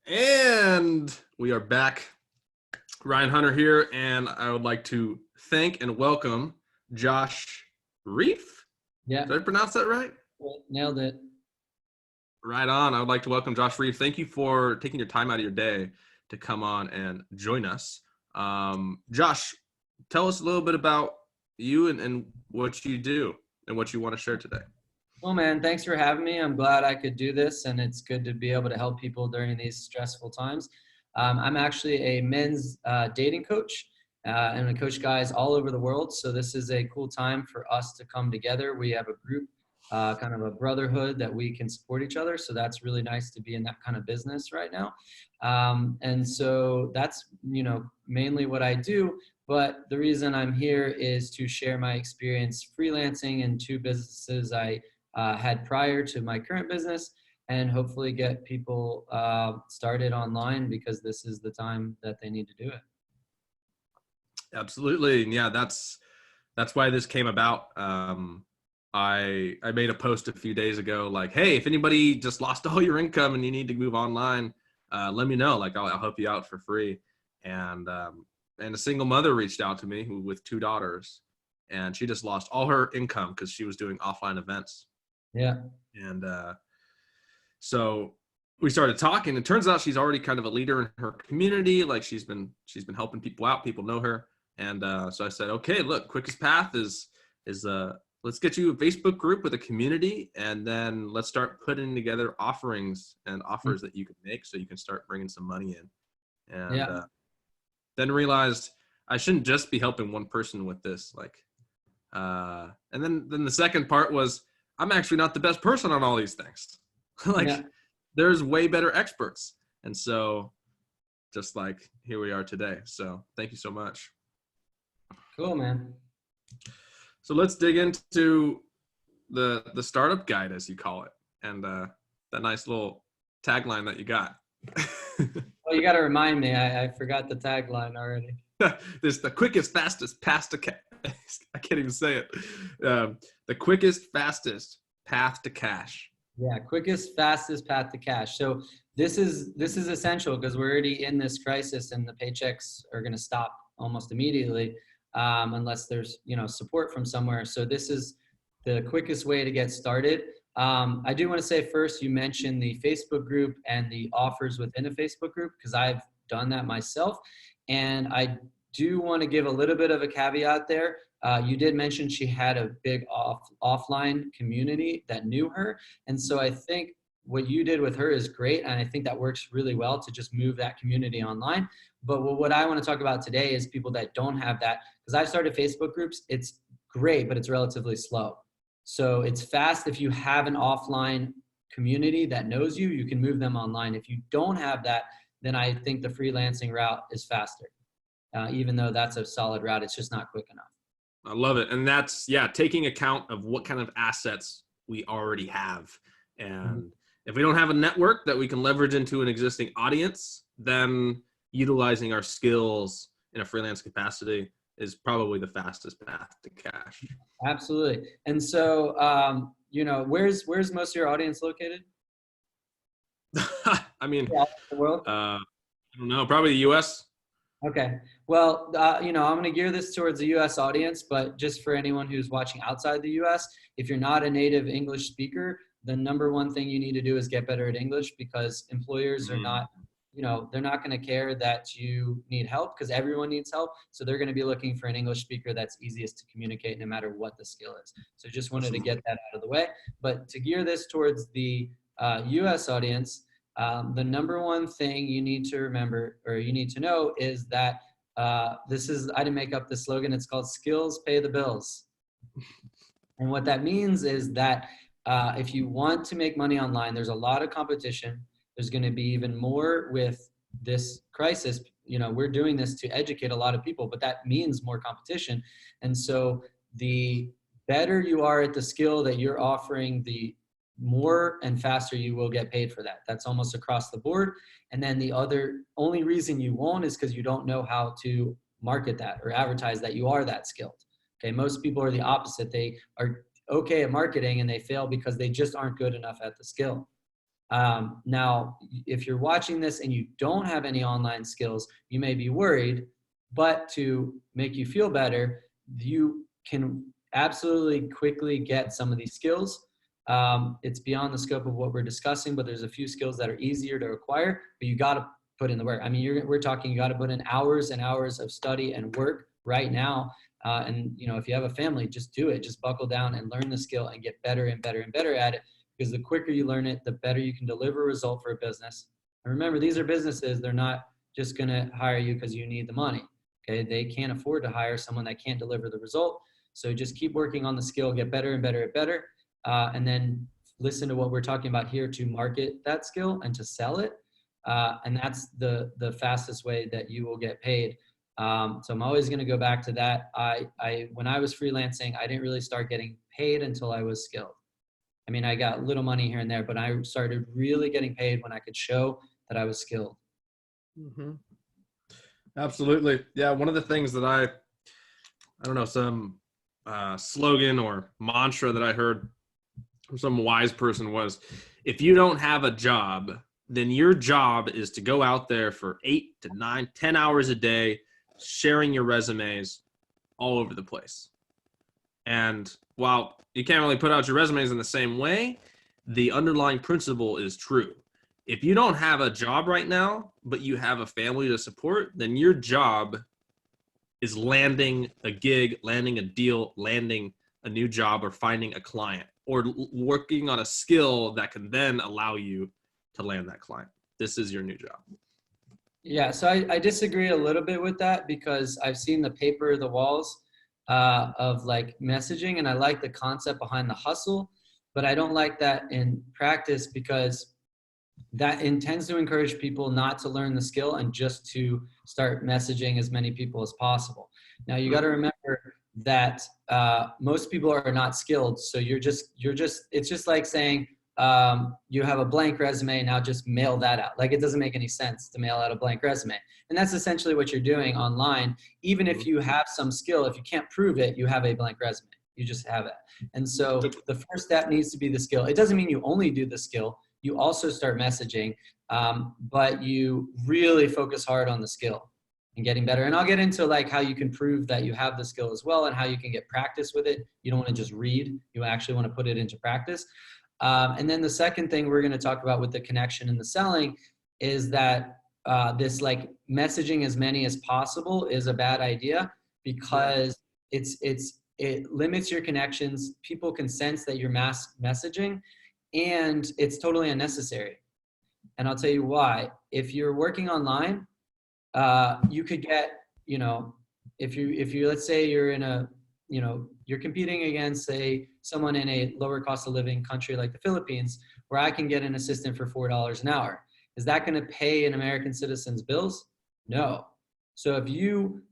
And we are back. Ryan Hunter here, and I would like to thank and welcome Josh Reif. Yeah. Did I pronounce that right? Nailed it. Right on. I would like to welcome Josh Reif. Thank you for taking your time out of your day to come on and join us. Josh, tell us a little bit about you and what you do and what you want to share today. Well, man, thanks for having me. I'm glad I could do this, and it's good to be able to help people during these stressful times. I'm actually a men's dating coach, and I coach guys all over the world. So this is a cool time for us to come together. We have a group, kind of a brotherhood that we can support each other. So that's really nice to be in that kind of business right now. And so that's, mainly what I do. But the reason I'm here is to share my experience freelancing in two businesses I had prior to my current business, and hopefully get people started online, because this is the time that they need to do it. Absolutely. And yeah, that's why this came about. I made a post a few days ago, like, hey, if anybody just lost all your income and you need to move online, let me know. Like, I'll help you out for free. And a single mother reached out to me with two daughters, and she just lost all her income because she was doing offline events. Yeah. And so we started talking. It turns out she's already kind of a leader in her community. Like, she's been helping people out. People know her. And so I said, okay, look, quickest path is let's get you a Facebook group with a community, and then let's start putting together offerings and offers that you can make so you can start bringing some money in. And then realized I shouldn't just be helping one person with this. Like, and then the second part was, I'm actually not the best person on all these things. There's way better experts. And so just like here we are today. So thank you so much. Cool, man. So let's dig into the startup guide, as you call it, and that nice little tagline that you got. Well, you got to remind me. I forgot the tagline already. This the quickest, fastest path to I can't even say it. The quickest, fastest path to cash. Yeah, quickest, fastest path to cash. So this is essential, because we're already in this crisis, and the paychecks are going to stop almost immediately, unless there's support from somewhere. So this is the quickest way to get started. I do want to say first, you mentioned the Facebook group and the offers within a Facebook group, because I've done that myself. And I do want to give a little bit of a caveat there. You did mention she had a big offline community that knew her. And so I think what you did with her is great. And I think that works really well to just move that community online. But what I want to talk about today is people that don't have that. Because I've started Facebook groups. It's great, but it's relatively slow. So it's fast if you have an offline community that knows you, you can move them online. If you don't have that, then I think the freelancing route is faster. Even though that's a solid route, it's just not quick enough. I love it. And that's, taking account of what kind of assets we already have. And if we don't have a network that we can leverage into an existing audience, then utilizing our skills in a freelance capacity is probably the fastest path to cash. Absolutely. And so, where's most of your audience located? I mean, the world? I don't know, probably the US. Okay. Well, I'm going to gear this towards the US audience, but just for anyone who's watching outside the US, if you're not a native English speaker, the number one thing you need to do is get better at English, because employers are not, they're not going to care that you need help, because everyone needs help. So they're going to be looking for an English speaker that's easiest to communicate no matter what the skill is. So just wanted to get that out of the way. But to gear this towards the US audience, the number one thing you need to remember, or you need to know, is that I didn't make up the slogan. It's called skills pay the bills. And what that means is that if you want to make money online, there's a lot of competition. There's going to be even more with this crisis. We're doing this to educate a lot of people, but that means more competition. And so the better you are at the skill that you're offering, the more and faster you will get paid for that. That's almost across the board. And then the only reason you won't is because you don't know how to market that or advertise that you are that skilled. Okay, most people are the opposite. They are okay at marketing and they fail because they just aren't good enough at the skill. Now, if you're watching this and you don't have any online skills, you may be worried, but to make you feel better, you can absolutely quickly get some of these skills. It's beyond the scope of what we're discussing, but there's a few skills that are easier to acquire, but you got to put in the work. I mean, we're talking, you got to put in hours and hours of study and work right now. And if you have a family, just do it. Just buckle down and learn the skill and get better and better and better at it. Because the quicker you learn it, the better you can deliver a result for a business. And remember, these are businesses. They're not just going to hire you because you need the money. Okay. They can't afford to hire someone that can't deliver the result. So just keep working on the skill, get better and better and better. And then listen to what we're talking about here to market that skill and to sell it. And that's the fastest way that you will get paid. So I'm always going to go back to that. When I was freelancing, I didn't really start getting paid until I was skilled. I mean, I got little money here and there, but I started really getting paid when I could show that I was skilled. Mm-hmm. Absolutely. Yeah. One of the things that I don't know, some slogan or mantra that I heard from some wise person was, if you don't have a job, then your job is to go out there for 8 to 9, 10 hours a day, sharing your resumes all over the place. And while you can't really put out your resumes in the same way, the underlying principle is true. If you don't have a job right now, but you have a family to support, then your job is landing a gig, landing a deal, landing a new job, or finding a client, or working on a skill that can then allow you to land that client. This is your new job. Yeah, so I disagree a little bit with that, because I've seen the paper, the walls of like messaging, and I like the concept behind the hustle, but I don't like that in practice, because that intends to encourage people not to learn the skill and just to start messaging as many people as possible. Now you got to remember that most people are not skilled. So it's just like saying you have a blank resume, now just mail that out. Like, it doesn't make any sense to mail out a blank resume. And that's essentially what you're doing online. Even if you have some skill, if you can't prove it, you have a blank resume. You just have it. And so the first step needs to be the skill. It doesn't mean you only do the skill. You also start messaging, but you really focus hard on the skill and getting better. And I'll get into like how you can prove that you have the skill as well, and how you can get practice with it. You don't want to just read. You actually want to put it into practice. And then the second thing we're going to talk about with the connection and the selling is that this like messaging as many as possible is a bad idea, because it limits your connections. People can sense that you're mass messaging, and it's totally unnecessary. And I'll tell you why. If you're working online, you could get, if you let's say you're in a, you're competing against, say, someone in a lower cost of living country like the Philippines, where I can get an assistant for $4 an hour. Is that going to pay an American citizen's bills? No. So if you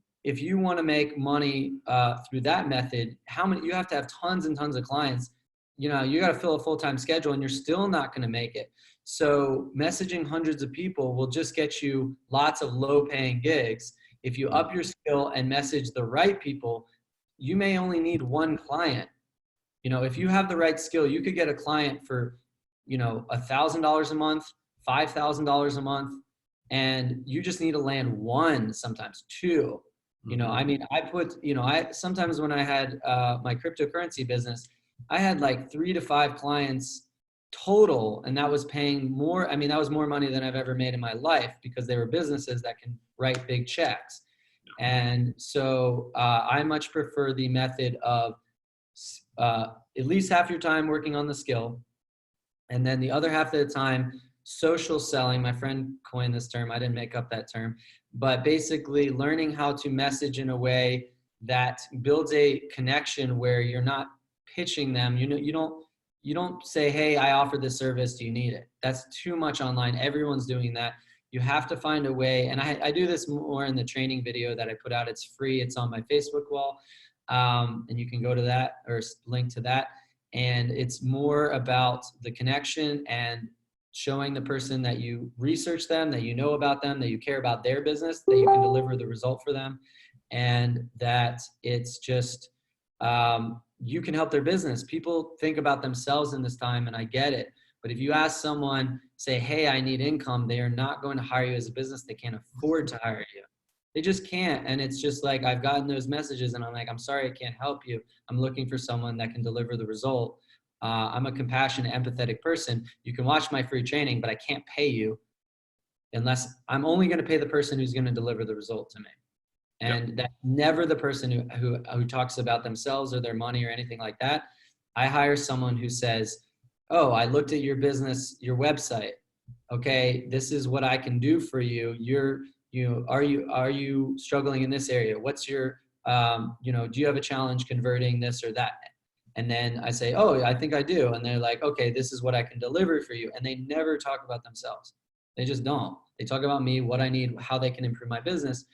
want to make money through that method, you have to have tons and tons of clients. You got to fill a full-time schedule, and you're still not going to make it. So messaging hundreds of people will just get you lots of low-paying gigs. If you up your skill and message the right people, you may only need one client. If you have the right skill, you could get a client for, $1,000 a month, $5,000 a month, and you just need to land one, sometimes two. I sometimes when I had my cryptocurrency business, I had like 3 to 5 clients total, and that was paying more. I mean, that was more money than I've ever made in my life, because they were businesses that can write big checks. And so I much prefer the method of at least half your time working on the skill, and then the other half of the time social selling. My friend coined this term. I didn't make up that term, but basically learning how to message in a way that builds a connection where you're not pitching them. You don't say, hey, I offer this service, do you need it? That's too much online. Everyone's doing that. You have to find a way, and I do this more in the training video that I put out. It's free. It's on my Facebook wall, and you can go to that or link to that. And it's more about the connection and showing the person that you research them, that you know about them, that you care about their business, that you can deliver the result for them, and that it's just you can help their business. People think about themselves in this time, and I get it. But if you ask someone, say, hey, I need income, they are not going to hire you as a business. They can't afford to hire you. They just can't. And it's just like, I've gotten those messages and I'm like, I'm sorry, I can't help you. I'm looking for someone that can deliver the result. I'm a compassionate, empathetic person. You can watch my free training, but I can't pay you unless I'm only going to pay the person who's going to deliver the result to me. And that's never the person who talks about themselves or their money or anything like that. I hire someone who says, oh, I looked at your business, your website. Okay, this is what I can do for you. Are you struggling in this area? What's your, do you have a challenge converting this or that? And then I say, oh, I think I do. And they're like, okay, this is what I can deliver for you. And they never talk about themselves. They just don't. They talk about me, what I need, how they can improve my business.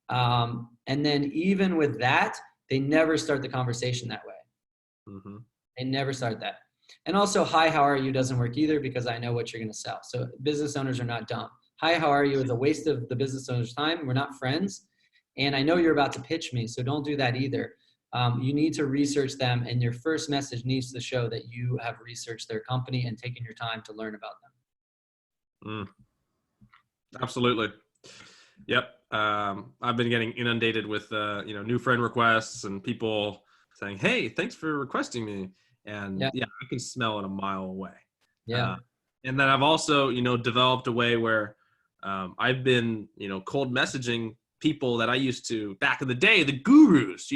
And then even with that, they never start the conversation that way. Mm-hmm. They never start that. And also, hi, how are you doesn't work either because I know what you're going to sell. So business owners are not dumb. Hi, how are you is a waste of the business owner's time. We're not friends. And I know you're about to pitch me, so don't do that either. You need to research them, and your first message needs to show that you have researched their company and taken your time to learn about them. Absolutely. Yep. I've been getting inundated with, new friend requests and people saying, hey, thanks for requesting me. And I can smell it a mile away. Yeah. And then I've also, developed a way where I've been, cold messaging people that I used to back in the day, the gurus,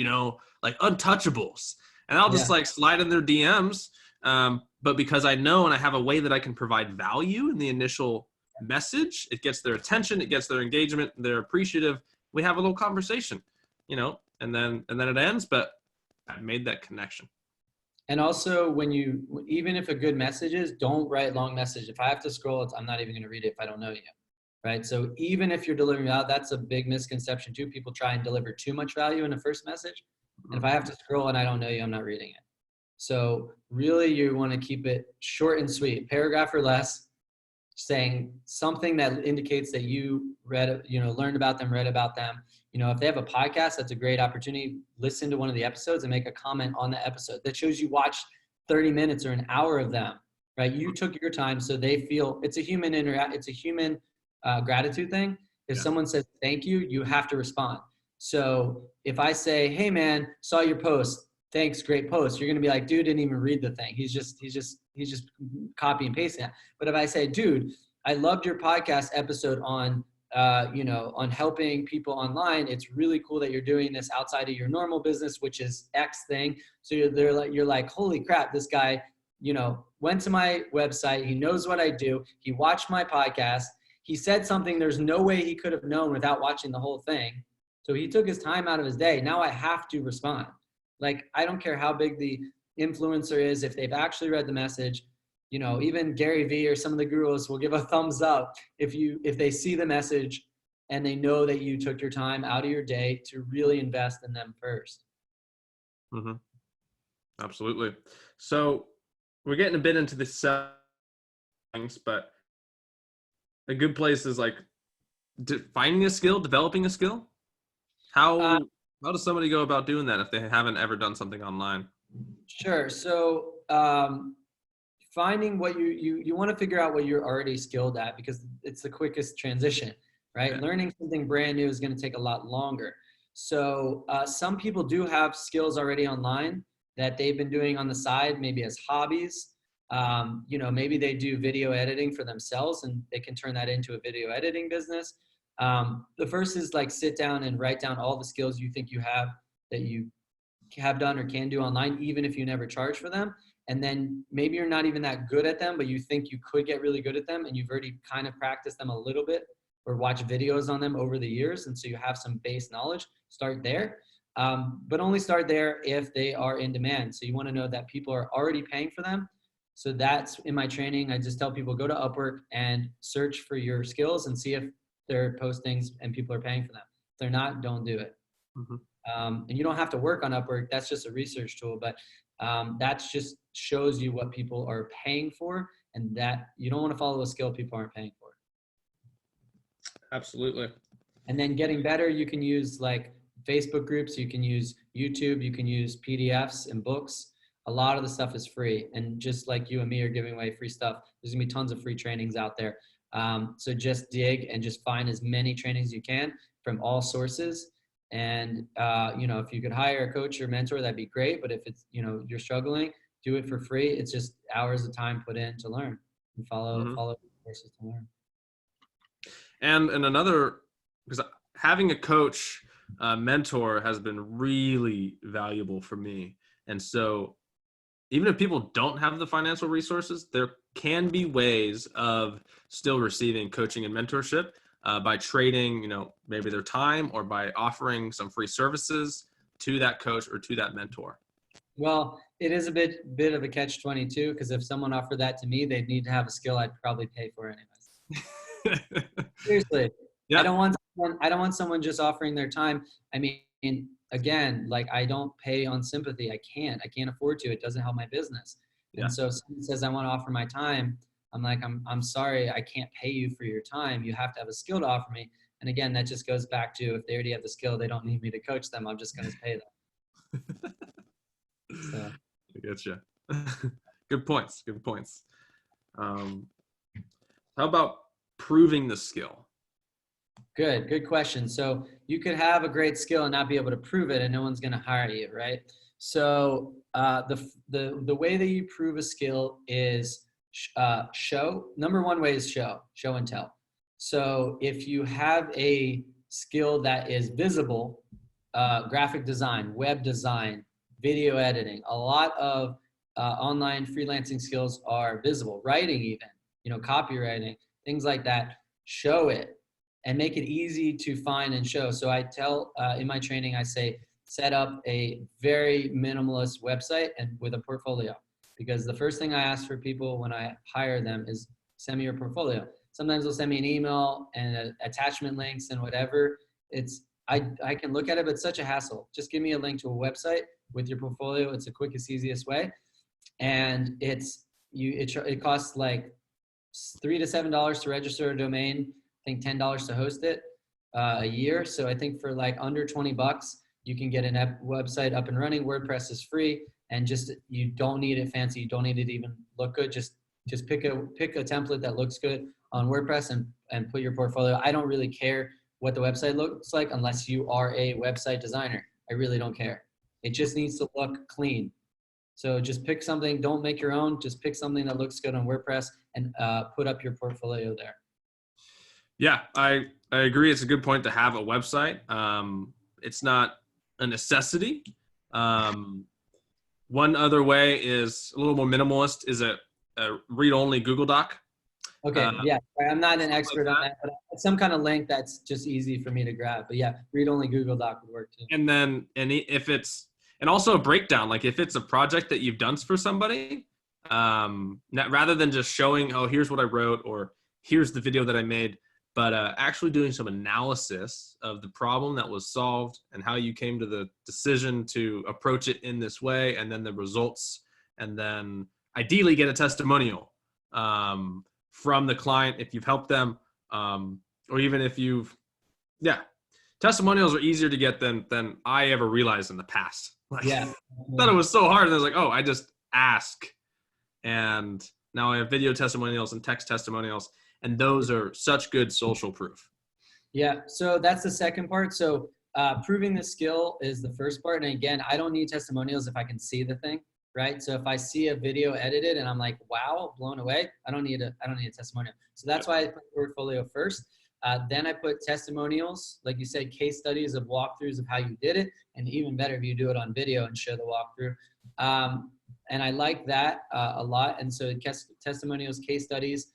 like untouchables. And I'll just like slide in their DMs. But because I know and I have a way that I can provide value in the initial message, it gets their attention, it gets their engagement, they're appreciative. We have a little conversation, and then it ends, but I made that connection. And also even if a good message is, don't write long message. If I have to scroll, I'm not even going to read it if I don't know you. Right. So even if you're delivering out, that's a big misconception too. People try and deliver too much value in the first message. And if I have to scroll and I don't know you, I'm not reading it. So really you want to keep it short and sweet, paragraph or less, saying something that indicates that you learned about them, read about them. If they have a podcast, that's a great opportunity. Listen to one of the episodes and make a comment on the episode that shows you watched 30 minutes or an hour of them, right? You took your time, so they feel it's a human gratitude thing. If someone says thank you, you have to respond. So if I say, hey man, saw your post, thanks, great post, you're gonna be like, dude didn't even read the thing. He's just copy and pasting that. But if I say, dude, I loved your podcast episode on on helping people online. It's really cool that you're doing this outside of your normal business, which is X thing. So you're like, holy crap, this guy, went to my website. He knows what I do. He watched my podcast. He said something there's no way he could have known without watching the whole thing. So he took his time out of his day. Now I have to respond. Like, I don't care how big the influencer is. If they've actually read the message, even Gary Vee or some of the gurus will give a thumbs up if they see the message and they know that you took your time out of your day to really invest in them first. Mm-hmm. Absolutely. So we're getting a bit into the things, but a good place is like finding a skill, developing a skill. How does somebody go about doing that if they haven't ever done something online? Sure. So finding what you want to figure out what you're already skilled at, because it's the quickest transition, right? Yeah. Learning something brand new is going to take a lot longer. So some people do have skills already online that they've been doing on the side, maybe as hobbies. Maybe they do video editing for themselves and they can turn that into a video editing business. The first is like sit down and write down all the skills you think you have that you have done or can do online, even if you never charge for them. And then maybe you're not even that good at them, but you think you could get really good at them and you've already kind of practiced them a little bit or watched videos on them over the years. And so you have some base knowledge. Start there, but only start there if they are in demand. So you want to know that people are already paying for them. So that's in my training. I just tell people, go to Upwork and search for your skills and see if they're postings and people are paying for them. If they're not, don't do it. Mm-hmm. And you don't have to work on Upwork. That's just a research tool, but that's just shows you what people are paying for, and that you don't want to follow a skill people aren't paying for. Absolutely. And then getting better, you can use like Facebook groups, you can use YouTube, you can use PDFs and books. A lot of the stuff is free. And just like you and me are giving away free stuff, there's gonna be tons of free trainings out there. So just dig and just find as many trainings you can from all sources. And, you know, if you could hire a coach or mentor, that'd be great. But if it's, you know, you're struggling, do it for free. It's just hours of time put in to learn and follow courses to learn. And another, because having a coach, mentor has been really valuable for me. And so even if people don't have the financial resources, there can be ways of still receiving coaching and mentorship by trading, you know, maybe their time or by offering some free services to that coach or to that mentor. Well, it is a bit of a catch-22, because if someone offered that to me, they'd need to have a skill I'd probably pay for anyways. Seriously. Yeah. I don't want someone just offering their time. I mean, again, like, I don't pay on sympathy. I can't afford to. It doesn't help my business. Yeah. And so if someone says, I want to offer my time, I'm like, I'm sorry, I can't pay you for your time. You have to have a skill to offer me. And again, that just goes back to, if they already have the skill, they don't need me to coach them. I'm just going to pay them. So. I getcha. Good points. How about proving the skill? Good question. So you could have a great skill and not be able to prove it, and no one's going to hire you, right? So the way that you prove a skill is show. Number one way is show and tell. So if you have a skill that is visible, graphic design, web design, video editing, a lot of online freelancing skills are visible. Writing, even, you know, copywriting, things like that. Show it and make it easy to find and show. So I tell in my training, I say, set up a very minimalist website and with a portfolio, because the first thing I ask for people when I hire them is, send me your portfolio. Sometimes they'll send me an email and attachment links and whatever. I can look at it, but it's such a hassle. Just give me a link to a website with your portfolio. It's the quickest, easiest way. And it costs like $3 to $7 to register a domain. I think $10 to host it a year. So I think for like under 20 bucks, you can get a website up and running. WordPress is free, and just, you don't need it fancy. You don't need it to even look good. Just pick a template that looks good on WordPress and put your portfolio. I don't really care what the website looks like unless you are a website designer. I really don't care. It just needs to look clean. So just pick something, don't make your own, just pick something that looks good on WordPress and put up your portfolio there. Yeah, I agree. It's a good point to have a website. It's not a necessity. One other way is a little more minimalist, is a read-only Google Doc. Okay, yeah, I'm not an expert on that, but some kind of link that's just easy for me to grab. But yeah, read-only Google Doc would work too. And then, and also a breakdown, like if it's a project that you've done for somebody, rather than just showing, oh, here's what I wrote, or here's the video that I made, but actually doing some analysis of the problem that was solved and how you came to the decision to approach it in this way, and then the results, and then ideally get a testimonial from the client if you've helped them, or even if testimonials are easier to get than I ever realized in the past. Like, yeah. I thought it was so hard, and I was like, oh, I just ask. And now I have video testimonials and text testimonials, and those are such good social proof. Yeah, so that's the second part. So proving the skill is the first part. And again, I don't need testimonials if I can see the thing, right? So if I see a video edited and I'm like, wow, blown away, I don't need a testimonial. So that's why I put portfolio first. Then I put testimonials, like you said, case studies of walkthroughs of how you did it, and even better if you do it on video and show the walkthrough. And I like that a lot. And so testimonials, case studies,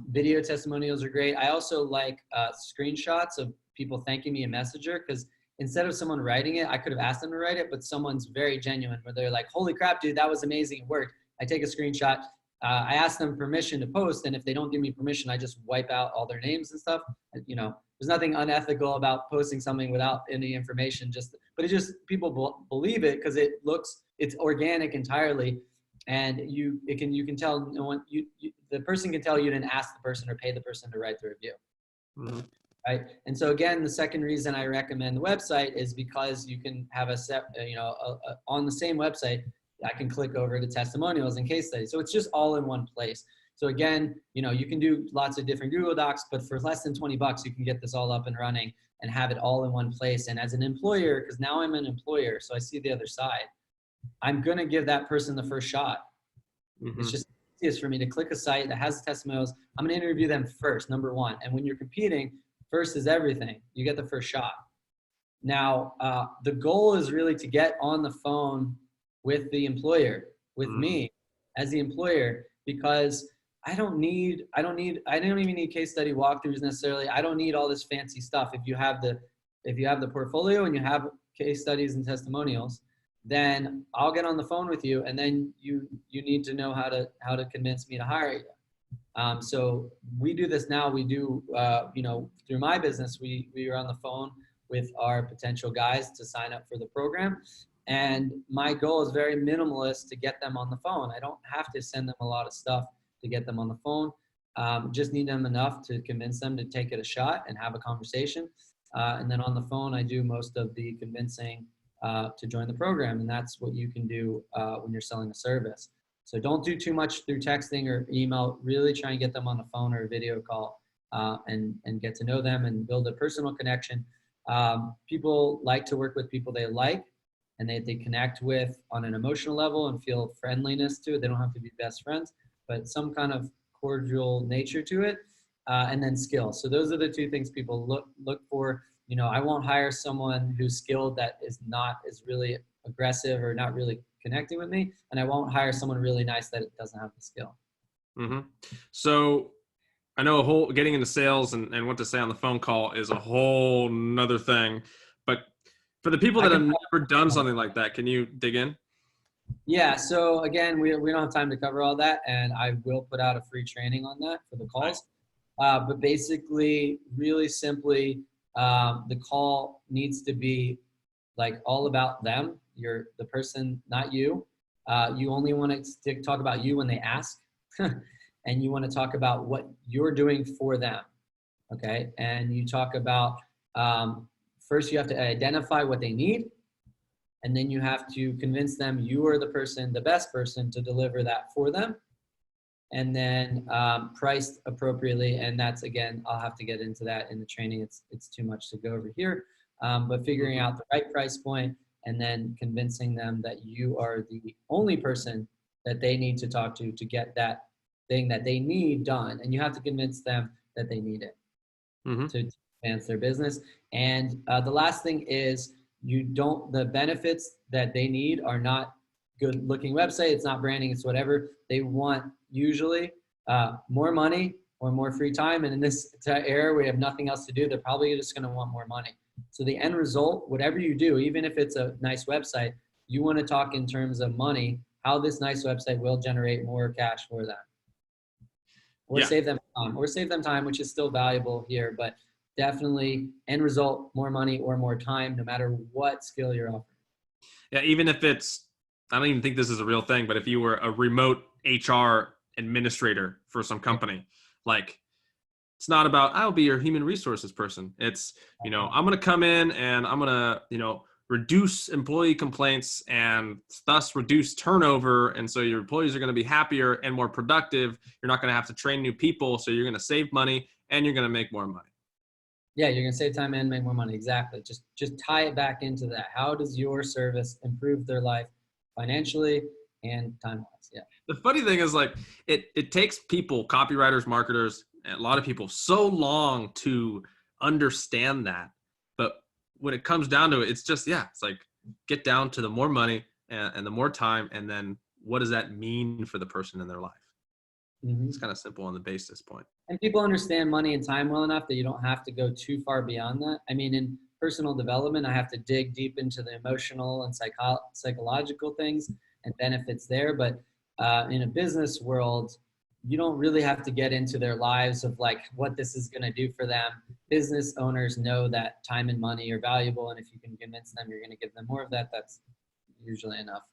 video testimonials are great. I also like screenshots of people thanking me in Messenger, because instead of someone writing it, I could have asked them to write it, but someone's very genuine where they're like, holy crap, dude, that was amazing. It worked. I take a screenshot. I ask them permission to post, and if they don't give me permission, I just wipe out all their names and stuff. You know, there's nothing unethical about posting something without any information, but it just, people believe it because it's organic entirely. And you can tell no one, the person can tell you didn't ask the person or pay the person to write the review. Mm-hmm. Right. And so again, the second reason I recommend the website is because you can have on the same website, I can click over to testimonials and case studies. So it's just all in one place. So again, you know, you can do lots of different Google Docs, but for less than 20 bucks, you can get this all up and running and have it all in one place. And as an employer, because now I'm an employer, so I see the other side, I'm going to give that person the first shot. It's just easiest for me to click a site that has testimonials. I'm going to interview them first, number one. And when you're competing, first is everything. You get the first shot. Now, the goal is really to get on the phone with the employer, with me as the employer, because I don't even need case study walkthroughs necessarily. I don't need all this fancy stuff. If you have the portfolio and you have case studies and testimonials, then I'll get on the phone with you, and then you need to know how to convince me to hire you. So we do this now. We do, you know, through my business, we are on the phone with our potential guys to sign up for the program. And my goal is very minimalist to get them on the phone. I don't have to send them a lot of stuff to get them on the phone. Just need them enough to convince them to take it a shot and have a conversation. And then on the phone, I do most of the convincing to join the program. And that's what you can do when you're selling a service. So don't do too much through texting or email. Really try and get them on the phone or a video call and get to know them and build a personal connection. People like to work with people they like and they connect with on an emotional level and feel friendliness to it. They don't have to be best friends, but some kind of cordial nature to it, and then skill. So those are the two things people look for. You know, I won't hire someone who's skilled that is really aggressive or not really connecting with me, and I won't hire someone really nice that doesn't have the skill. So I know getting into sales and what to say on the phone call is a whole nother thing, but for the people that have never done something like that, can you dig in? Yeah. So again, we don't have time to cover all that, and I will put out a free training on that for the calls. But basically, really simply, the call needs to be like all about them. You're the person, not you. You only want to talk about you when they ask, and you want to talk about what you're doing for them. Okay. And you talk about, first you have to identify what they need. And then you have to convince them you are the best person to deliver that for them. And then priced appropriately. And that's, again, I'll have to get into that in the training. It's too much to go over here. But figuring out the right price point and then convincing them that you are the only person that they need to talk to get that thing that they need done. And you have to convince them that they need it to advance their business. And the last thing is, the benefits that they need are not good looking website. It's not branding. It's whatever they want. Usually more money or more free time. And in this era, we have nothing else to do. They're probably just going to want more money. So the end result, whatever you do, even if it's a nice website, you want to talk in terms of money, how this nice website will generate more cash for them. Or save them time, which is still valuable here, but definitely end result, more money or more time, no matter what skill you're offering. Yeah, even if I don't even think this is a real thing, but if you were a remote HR administrator for some company, like it's not about, I'll be your human resources person. It's, I'm going to come in and I'm going to, reduce employee complaints and thus reduce turnover. And so your employees are going to be happier and more productive. You're not going to have to train new people. So you're going to save money and you're going to make more money. Yeah, you're going to save time and make more money. Exactly. Just tie it back into that. How does your service improve their life financially and time-wise? Yeah. The funny thing is, like, it takes people, copywriters, marketers, and a lot of people so long to understand that. But when it comes down to it, it's just, it's like get down to the more money and the more time. And then what does that mean for the person in their life? It's kind of simple on the basis point. And people understand money and time well enough that you don't have to go too far beyond that. I mean, in personal development, I have to dig deep into the emotional and psychological things and benefits there. But in a business world, you don't really have to get into their lives of like what this is going to do for them. Business owners know that time and money are valuable. And if you can convince them you're going to give them more of that, that's usually enough.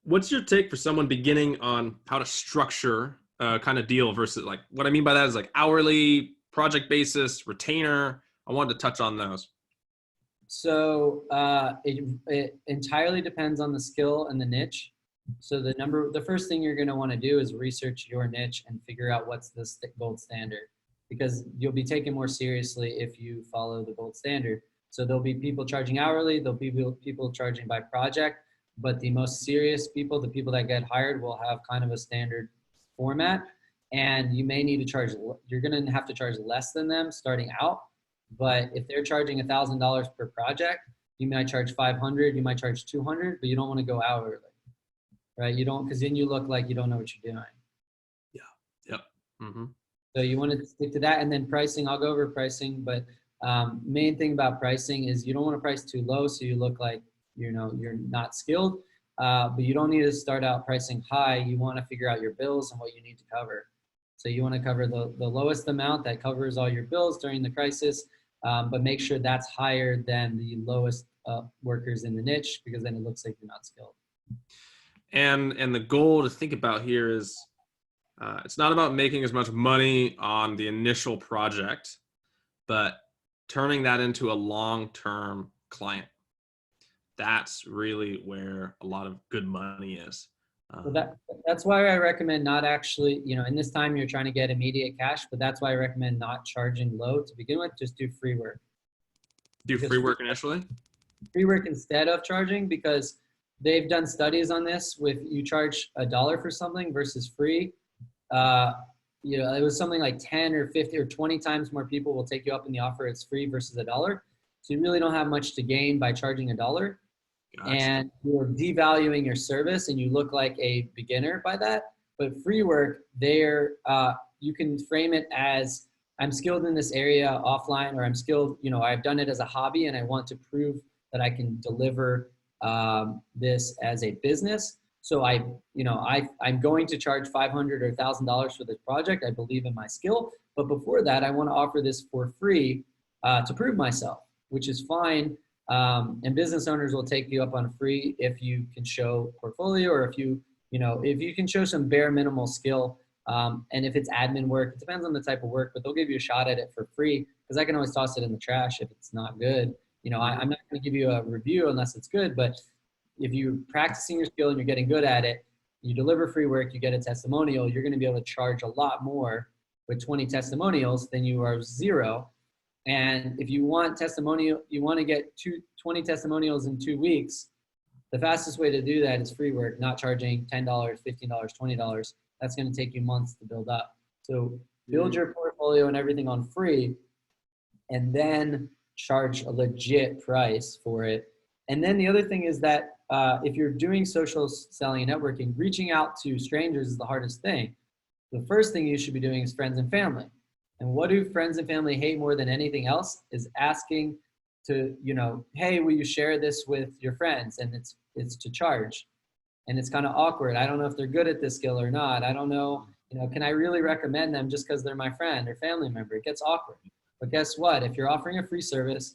What's your take for someone beginning on how to structure a kind of deal versus, like, what I mean by that is like hourly, project basis, retainer? I wanted to touch on those. So it entirely depends on the skill and the niche. So the first thing you're going to want to do is research your niche and figure out what's the gold standard, because you'll be taken more seriously if you follow the gold standard. So there'll be people charging hourly, there'll be people charging by project, but the most serious people, the people that get hired, will have kind of a standard format, and you may need to charge, you're going to have to charge less than them starting out. But if they're charging $1,000 per project, you might charge 500, you might charge 200, but you don't want to go hourly, right? You don't, because then you look like you don't know what you're doing. Yeah. Yep. Mm-hmm. So you want to stick to that. And then pricing, I'll go over pricing, but main thing about pricing is you don't want to price too low so you look like, you know, you're not skilled, but you don't need to start out pricing high. You want to figure out your bills and what you need to cover. So you want to cover the lowest amount that covers all your bills during the crisis, but make sure that's higher than the lowest workers in the niche, because then it looks like you're not skilled. And the goal to think about here is it's not about making as much money on the initial project, but turning that into a long-term client. That's really where a lot of good money is. So that's why I recommend not actually, you know, in this time you're trying to get immediate cash, but that's why I recommend not charging low to begin with. Just do free work. Do free work initially? Free work instead of charging, because they've done studies on this with you charge $1 for something versus free. You know, it was something like 10 or 50 or 20 times more people will take you up in the offer it's free versus $1. So you really don't have much to gain by charging $1. Gotcha. And you're devaluing your service and you look like a beginner by that. But free work, there, you can frame it as, I'm skilled in this area offline, or I'm skilled, you know, I've done it as a hobby and I want to prove that I can deliver this as a business. So I'm going to charge $500 or $1,000 for this project. I believe in my skill, but before that, I want to offer this for free to prove myself, which is fine. And business owners will take you up on free if you can show portfolio, or if you can show some bare minimal skill. And if it's admin work, it depends on the type of work, but they'll give you a shot at it for free, because I can always toss it in the trash if it's not good. You know, I'm not going to give you a review unless it's good, but if you're practicing your skill and you're getting good at it, you deliver free work, you get a testimonial, you're going to be able to charge a lot more with 20 testimonials than you are 0. And if you want testimonial, you want to get 20 testimonials in 2 weeks, the fastest way to do that is free work, not charging $10, $15, $20. That's going to take you months to build up. So build your portfolio and everything on free, and then charge a legit price for it. And then the other thing is that if you're doing social selling and networking, reaching out to strangers is the hardest thing. The first thing you should be doing is friends and family. And what do friends and family hate more than anything else is asking to, you know, hey, will you share this with your friends? And it's to charge. And it's kind of awkward. I don't know if they're good at this skill or not. I don't know, you know, can I really recommend them just because they're my friend or family member? It gets awkward. But guess what? If you're offering a free service,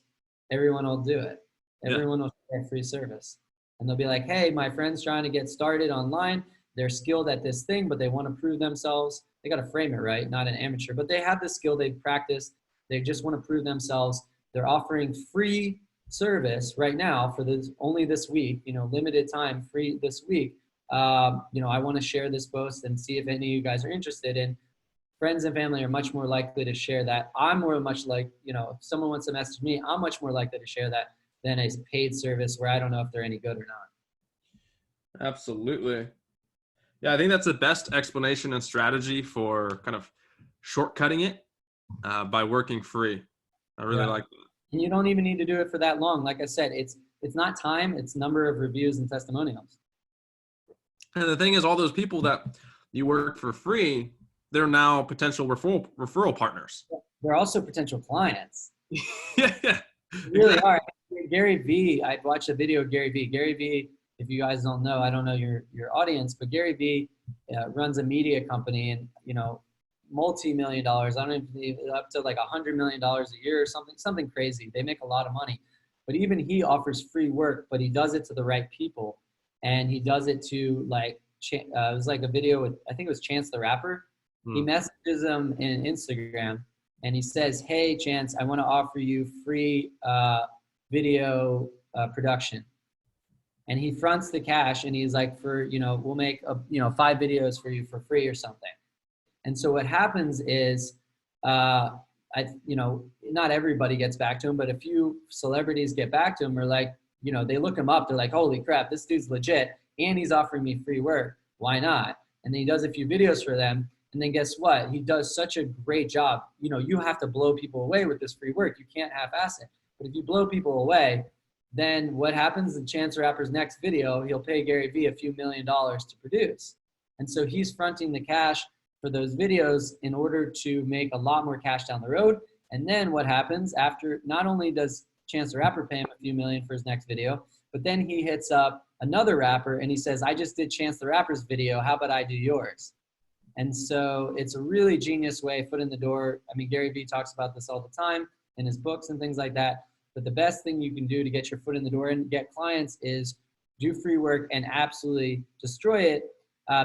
everyone will do it. Everyone will share a free service. And they'll be like, hey, my friend's trying to get started online. They're skilled at this thing, but they want to prove themselves. They got to frame it right, not an amateur, but they have the skill, they've practiced. They just want to prove themselves. They're offering free service right now for this, only this week, you know, limited time, free this week. You know, I want to share this post and see if any of you guys are interested in. Friends and family are much more likely to share that. I'm more much like, you know, if someone wants to message me, I'm much more likely to share that than a paid service where I don't know if they're any good or not. Absolutely. Yeah, I think that's the best explanation and strategy for kind of shortcutting it by working free. I really like that. And you don't even need to do it for that long. Like I said, it's not time, it's number of reviews and testimonials. And the thing is, all those people that you work for free, they're now potential referral partners. They're also potential clients. Yeah. They really are. Gary Vee, I'd watched a video of Gary Vee. Gary Vee, if you guys don't know, I don't know your audience, but Gary Vee runs a media company, and, you know, multi-million dollars. I don't even, up to like $100 million a year or something crazy. They make a lot of money, but even he offers free work, but he does it to the right people. And he does it to like, it was like a video with, I think it was Chance the Rapper. He messages him in Instagram and he says, hey, Chance, I want to offer you free video production. And he fronts the cash and he's like, we'll make 5 videos for you for free or something. And so what happens is, not everybody gets back to him, but a few celebrities get back to him, or like, they look him up. They're like, holy crap, this dude's legit. And he's offering me free work. Why not? And then he does a few videos for them. And then guess what? He does such a great job. You have to blow people away with this free work. You can't half-ass it. But if you blow people away, then what happens in Chance the Rapper's next video, he'll pay Gary Vee a few $1 million to produce. And so he's fronting the cash for those videos in order to make a lot more cash down the road. And then what happens after, not only does Chance the Rapper pay him a few million for his next video, but then he hits up another rapper and he says, I just did Chance the Rapper's video. How about I do yours? And so it's a really genius way, foot in the door. I mean, Gary Vee talks about this all the time in his books and things like that. But the best thing you can do to get your foot in the door and get clients is do free work and absolutely destroy it.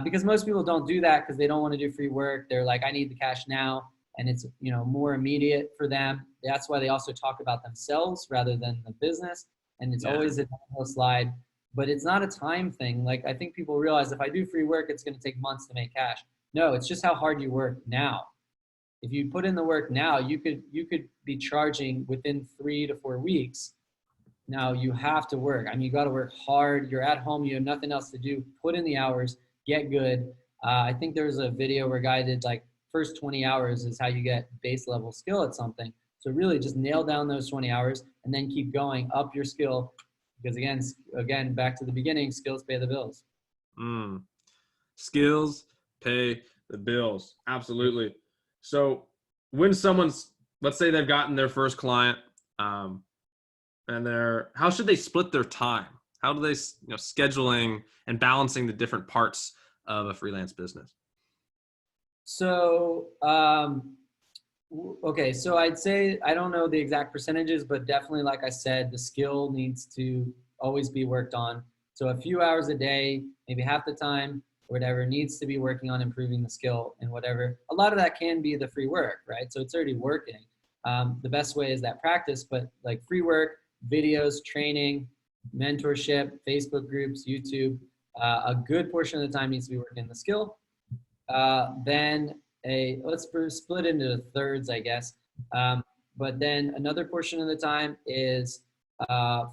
Because most people don't do that because they don't want to do free work. They're like, I need the cash now. And it's, more immediate for them. That's why they also talk about themselves rather than the business. And it's always a downhill slide, but it's not a time thing. Like, I think people realize if I do free work, it's going to take months to make cash. No, it's just how hard you work now. If you put in the work now, you could be charging within 3 to 4 weeks. Now you have to work. I mean, you got to work hard. You're at home. You have nothing else to do. Put in the hours, get good. I think there was a video where a guy did like first 20 hours is how you get base level skill at something. So really just nail down those 20 hours and then keep going up your skill. Because again, back to the beginning, skills pay the bills. Skills pay the bills. Absolutely. So when someone's, let's say they've gotten their first client, and how should they split their time? How do they, scheduling and balancing the different parts of a freelance business? So, okay. So I'd say, I don't know the exact percentages, but definitely, like I said, the skill needs to always be worked on. So a few hours a day, maybe half the time, whatever, needs to be working on improving the skill and whatever. A lot of that can be the free work, right? So it's already working. The best way is that practice, but like free work, videos, training, mentorship, Facebook groups, YouTube, a good portion of the time needs to be working the skill. Then let's split into thirds, I guess. But then another portion of the time is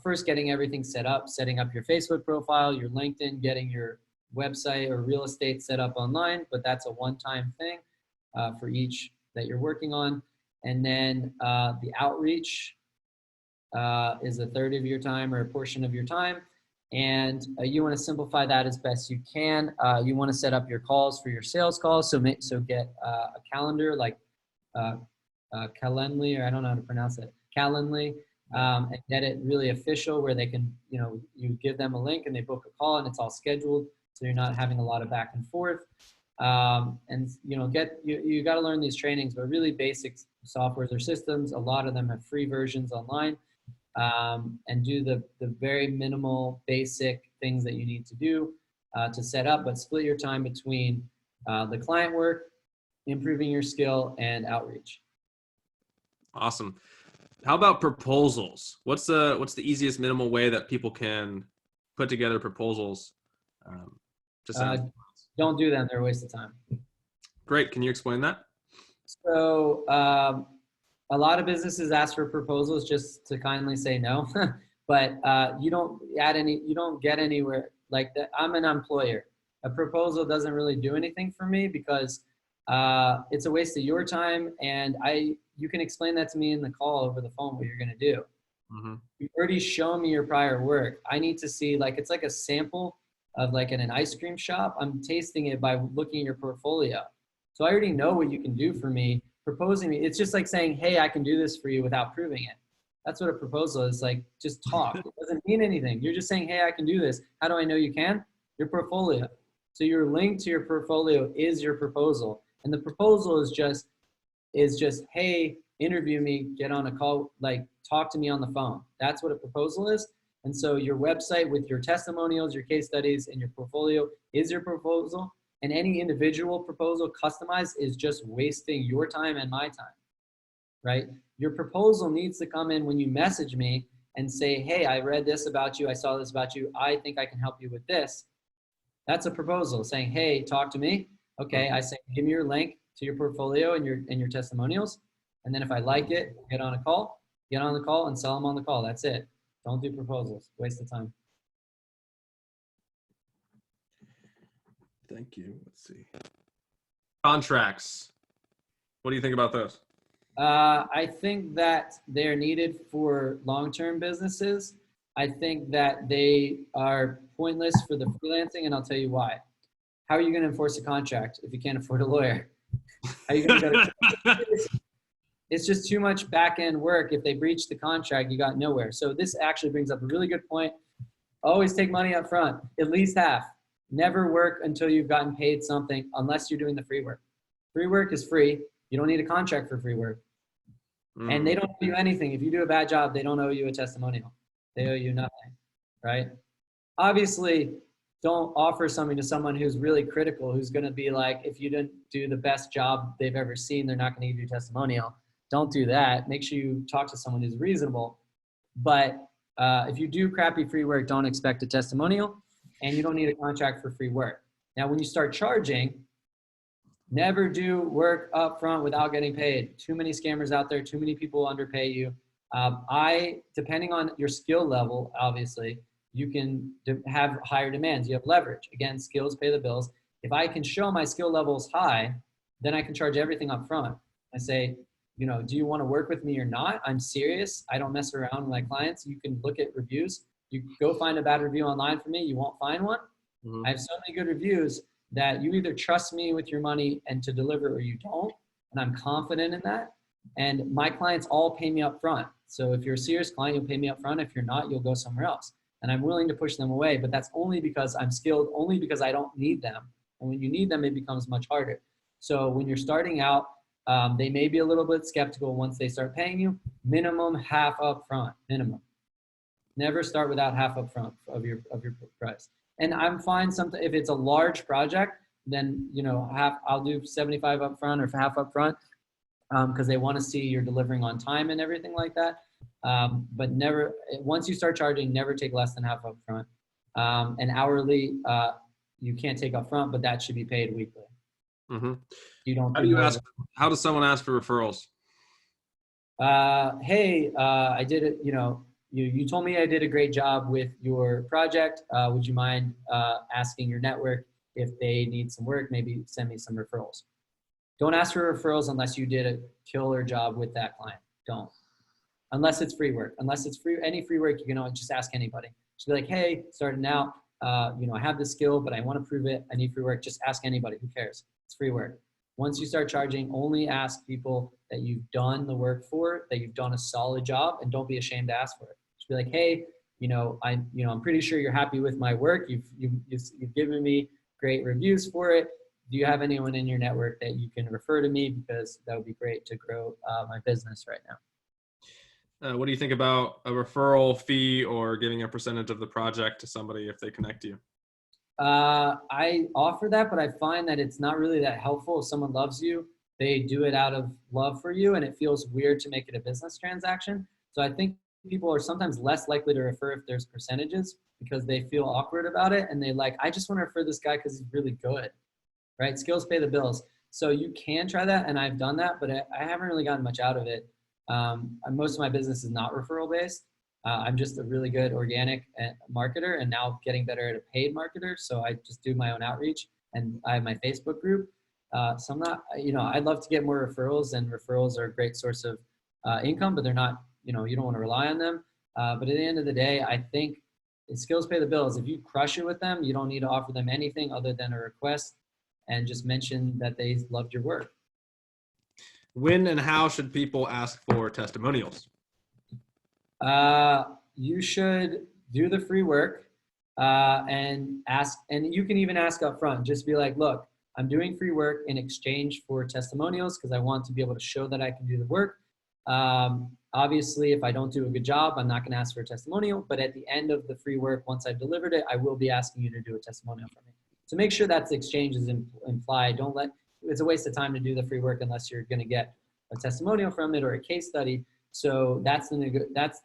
first getting everything set up, setting up your Facebook profile, your LinkedIn, getting your website or real estate set up online, but that's a one-time thing for each that you're working on. And then the outreach is a third of your time or a portion of your time. And you want to simplify that as best you can. You want to set up your calls for your sales calls. So get a calendar like Calendly, or I don't know how to pronounce it, Calendly, and get it really official where they can, you give them a link and they book a call and it's all scheduled. So you're not having a lot of back and forth. And you got to learn these trainings, but really basic softwares or systems. A lot of them have free versions online. And do the very minimal basic things that you need to do to set up, but split your time between the client work, improving your skill, and outreach. Awesome. How about proposals? What's the easiest minimal way that people can put together proposals? Don't do them. They're a waste of time. Great. Can you explain that? So a lot of businesses ask for proposals just to kindly say no, but you don't get anywhere like that. I'm an employer. A proposal doesn't really do anything for me because it's a waste of your time, and you can explain that to me in the call over the phone what you're going to do. Mm-hmm. You've already shown me your prior work. I need to see, it's like a sample of like in an ice cream shop. I'm tasting it by looking at your portfolio. So I already know what you can do for me. Proposing me, it's just like saying, hey, I can do this for you without proving it. That's what a proposal is. Like, just talk. It doesn't mean anything. You're just saying, hey, I can do this. How do I know you can? Your portfolio. So your link to your portfolio is your proposal. And the proposal is just, hey, interview me, get on a call, talk to me on the phone. That's what a proposal is. And so your website with your testimonials, your case studies, and your portfolio is your proposal. And any individual proposal customized is just wasting your time and my time, right? Your proposal needs to come in when you message me and say, hey, I read this about you. I saw this about you. I think I can help you with this. That's a proposal saying, hey, talk to me. Okay. I say, give me your link to your portfolio and your testimonials. And then if I like it, get on the call and sell them on the call. That's it. Don't do proposals. Waste of time. Thank you. Let's see. Contracts. What do you think about those? I think that they're needed for long-term businesses. I think that they are pointless for the freelancing, and I'll tell you why. How are you going to enforce a contract if you can't afford a lawyer? How are you going to go to It's just too much back-end work. If they breach the contract, you got nowhere. So this actually brings up a really good point. Always take money up front, at least half. Never work until you've gotten paid something unless you're doing the free work. Free work is free. You don't need a contract for free work. And they don't owe you anything. If you do a bad job, they don't owe you a testimonial. They owe you nothing, right? Obviously, don't offer something to someone who's really critical, who's going to be like, if you didn't do the best job they've ever seen, they're not going to give you a testimonial. Don't do that. Make sure you talk to someone who's reasonable. But if you do crappy free work, don't expect a testimonial, and you don't need a contract for free work. Now, when you start charging, never do work up front without getting paid. Too many scammers out there, too many people underpay you. Depending on your skill level, obviously, you can have higher demands. You have leverage. Again, skills pay the bills. If I can show my skill level is high, then I can charge everything up front. I say, you know, do you want to work with me or not? I'm serious. I don't mess around with my clients. You can look at reviews. You go find a bad review online for me. You won't find one. I have so many good reviews that you either trust me with your money and to deliver or you don't. And I'm confident in that. And my clients all pay me up front. So if you're a serious client, you'll pay me up front. If you're not, you'll go somewhere else. And I'm willing to push them away, but that's only because I'm skilled, only because I don't need them. And when you need them, it becomes much harder. So when you're starting out, they may be a little bit skeptical once they start paying you. Minimum half up front, minimum. Never start without half up front of your price. And I'm fine if it's a large project, then, you know, I'll do 75 up front or half up front because they want to see you're delivering on time and everything like that. But never, once you start charging, never take less than half up front. And hourly, you can't take up front, but that should be paid weekly. You don't. How does someone ask for referrals? Hey, I did it, you know, you told me I did a great job with your project. Would you mind asking your network if they need some work, maybe send me some referrals. Don't ask for referrals unless you did a killer job with that client. Don't. Unless it's free work. Unless it's free, any free work, you can always just ask anybody. Just be like, hey, starting out, you know, I have this skill, but I want to prove it. I need free work. Just ask anybody. Who cares? It's free work. Once you start charging, only ask people that you've done the work for, that you've done a solid job, and don't be ashamed to ask for it. Just be like, hey, I'm pretty sure you're happy with my work. You've given me great reviews for it. Do you have anyone in your network that you can refer to me? Because that would be great to grow my business right now. What do you think about a referral fee or giving a percentage of the project to somebody if they connect you? I offer that, but I find that it's not really that helpful. If someone loves you, they do it out of love for you, and it feels weird to make it a business transaction. So I think people are sometimes less likely to refer if there's percentages because they feel awkward about it, and I just want to refer this guy because he's really good, right? Skills pay the bills. So you can try that, and I've done that, but I haven't really gotten much out of it. Most of my business is not referral based. I'm just a really good organic marketer and now getting better at a paid marketer. So I just do my own outreach and I have my Facebook group. So I'm not, I'd love to get more referrals, and referrals are a great source of income, but they're not, you don't want to rely on them. But at the end of the day, I think skills pay the bills. If you crush it with them, you don't need to offer them anything other than a request and just mention that they loved your work. When and how should people ask for testimonials? You should do the free work and ask, and you can even ask up front. Just be like, look, I'm doing free work in exchange for testimonials because I want to be able to show that I can do the work. Obviously, if I don't do a good job, I'm not going to ask for a testimonial. But at the end of the free work, once I've delivered it, I will be asking you to do a testimonial for me. So make sure that the exchange is implied. It's a waste of time to do the free work unless you're going to get a testimonial from it or a case study. So that's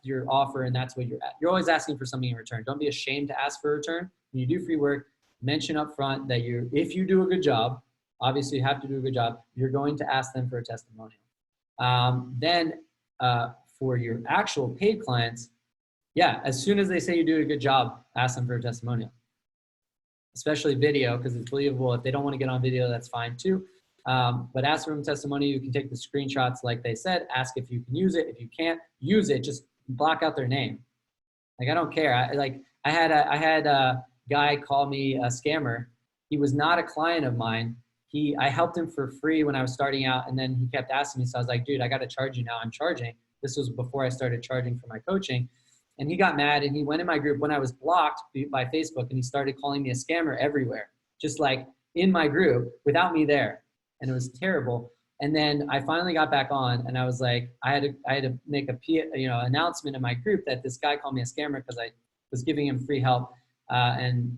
your offer, and that's what you're always asking for something in return. Don't be ashamed to ask for a return. When you do free work, mention up front that if you do a good job, obviously you have to do a good job, you're going to ask them for a testimonial. Then for your actual paid clients, yeah, as soon as they say you do a good job, ask them for a testimonial. Especially video, because it's believable. If they don't want to get on video, that's fine too. But ask for them testimony. You can take the screenshots like they said, ask if you can use it. If you can't use it, just block out their name. Like, I don't care. I had a guy call me a scammer. He was not a client of mine. I helped him for free when I was starting out, and then he kept asking me. So I was like, dude, I got to charge you now. I'm charging. This was before I started charging for my coaching. And he got mad, and he went in my group when I was blocked by Facebook, and he started calling me a scammer everywhere, just like in my group without me there. And it was terrible. And then I finally got back on, and I was like, I had to make announcement in my group that this guy called me a scammer because I was giving him free help. And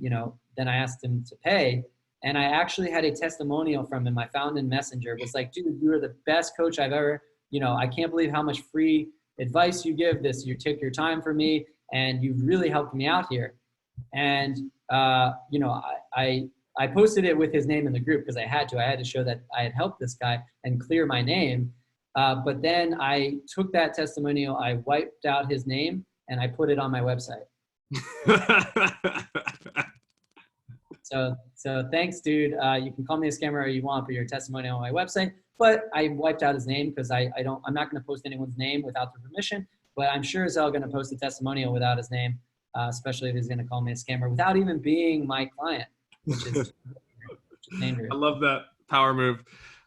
then I asked him to pay, and I actually had a testimonial from him. I found in Messenger. It was like, dude, you are the best coach I've ever, I can't believe how much free advice you give. You took your time for me, and you really helped me out here. And I posted it with his name in the group because I had to show that I had helped this guy and clear my name. But then I took that testimonial, I wiped out his name, and I put it on my website. So thanks, dude. You can call me a scammer all you want, but your testimonial on my website. But I wiped out his name because I'm not going to post anyone's name without their permission. But I'm sure as hell going to post a testimonial without his name, especially if he's going to call me a scammer without even being my client, which is dangerous. I love that power move.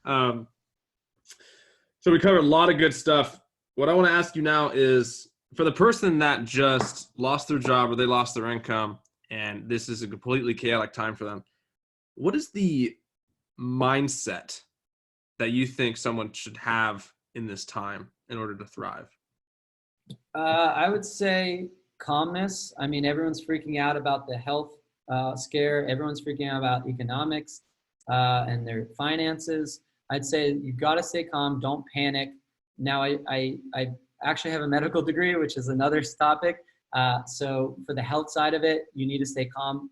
So we covered a lot of good stuff. What I want to ask you now is, for the person that just lost their job or they lost their income, and this is a completely chaotic time for them, what is the mindset that you think someone should have in this time in order to thrive? I would say calmness. I mean, everyone's freaking out about the health scare. Everyone's freaking out about economics and their finances. I'd say you got to stay calm. Don't panic. Now, I actually have a medical degree, which is another topic. So for the health side of it, you need to stay calm,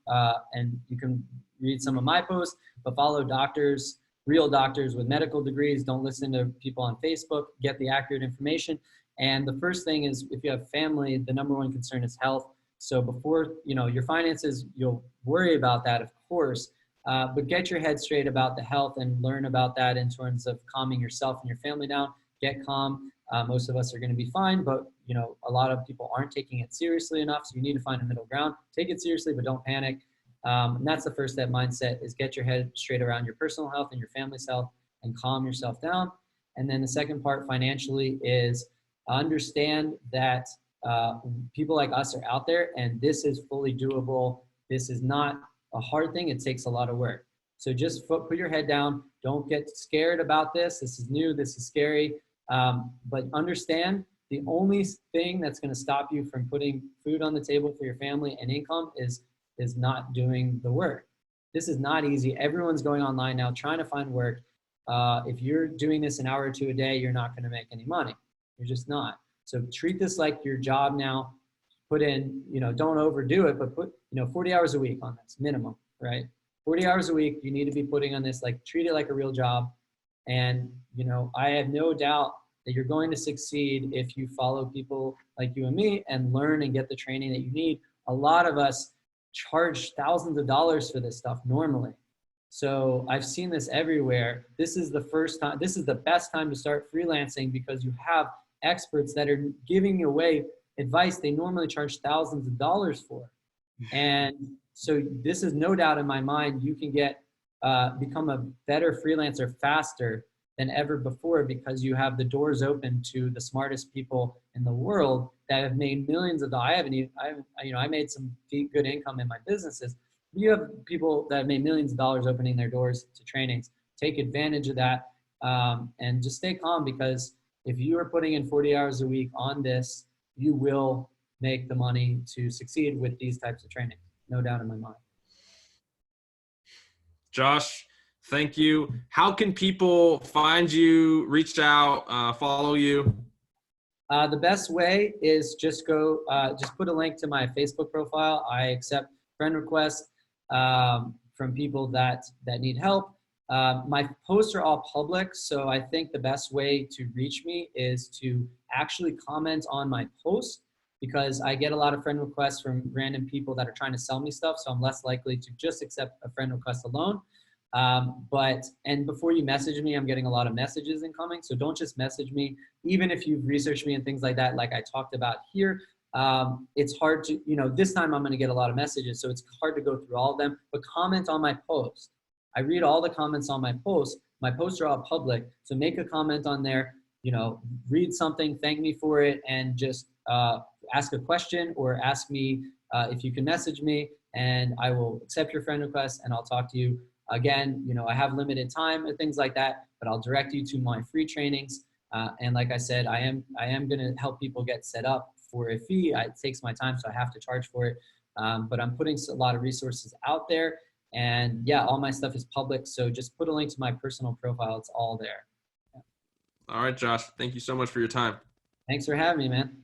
and you can read some of my posts, but follow doctors, real doctors with medical degrees. Don't listen to people on Facebook. Get the accurate information. And the first thing is, if you have family, the number one concern is health. So before, your finances, you'll worry about that, of course, but get your head straight about the health and learn about that in terms of calming yourself and your family down. Get calm. Most of us are going to be fine, but a lot of people aren't taking it seriously enough. So you need to find a middle ground. Take it seriously, but don't panic. And that's the first step mindset, is get your head straight around your personal health and your family's health and calm yourself down. And then the second part financially is understand that people like us are out there, and this is fully doable. This is not a hard thing. It takes a lot of work. So just put your head down. Don't get scared about this. This is new. This is scary. But understand the only thing that's going to stop you from putting food on the table for your family and income is not doing the work. This is not easy. Everyone's going online now trying to find work. If you're doing this an hour or two a day, you're not going to make any money. You're just not. So treat this like your job now. Put in, don't overdo it, but put, 40 hours a week on this minimum, right? 40 hours a week, you need to be putting on this, like treat it like a real job. And, I have no doubt that you're going to succeed if you follow people like you and me and learn and get the training that you need. A lot of us charge thousands of dollars for this stuff normally. So I've seen this everywhere. This is the best time to start freelancing, because you have experts that are giving away advice they normally charge thousands of dollars for. And so this is no doubt in my mind, you can become a better freelancer faster than ever before, because you have the doors open to the smartest people in the world that have made millions of dollars. I made some good income in my businesses. You have people that have made millions of dollars opening their doors to trainings. Take advantage of that, and just stay calm, because if you are putting in 40 hours a week on this, you will make the money to succeed with these types of training. No doubt in my mind. Josh, thank you. How can people find you, reach out, follow you? The best way is just just put a link to my Facebook profile. I accept friend requests from people that need help. My posts are all public, so I think the best way to reach me is to actually comment on my posts, because I get a lot of friend requests from random people that are trying to sell me stuff, so I'm less likely to just accept a friend request alone. And before you message me, I'm getting a lot of messages incoming, so don't just message me. Even if you've researched me and things like that, like I talked about here, it's hard to, this time I'm going to get a lot of messages, so it's hard to go through all of them, but comment on my post. I read all the comments on my posts. My posts are all public, so make a comment on there, read something, thank me for it, and just ask a question or ask me if you can message me, and I will accept your friend request and I'll talk to you. Again, I have limited time and things like that, but I'll direct you to my free trainings. And like I said, I am going to help people get set up for a fee. It takes my time, so I have to charge for it. But I'm putting a lot of resources out there. And yeah, all my stuff is public. So just put a link to my personal profile. It's all there. All right, Josh. Thank you so much for your time. Thanks for having me, man.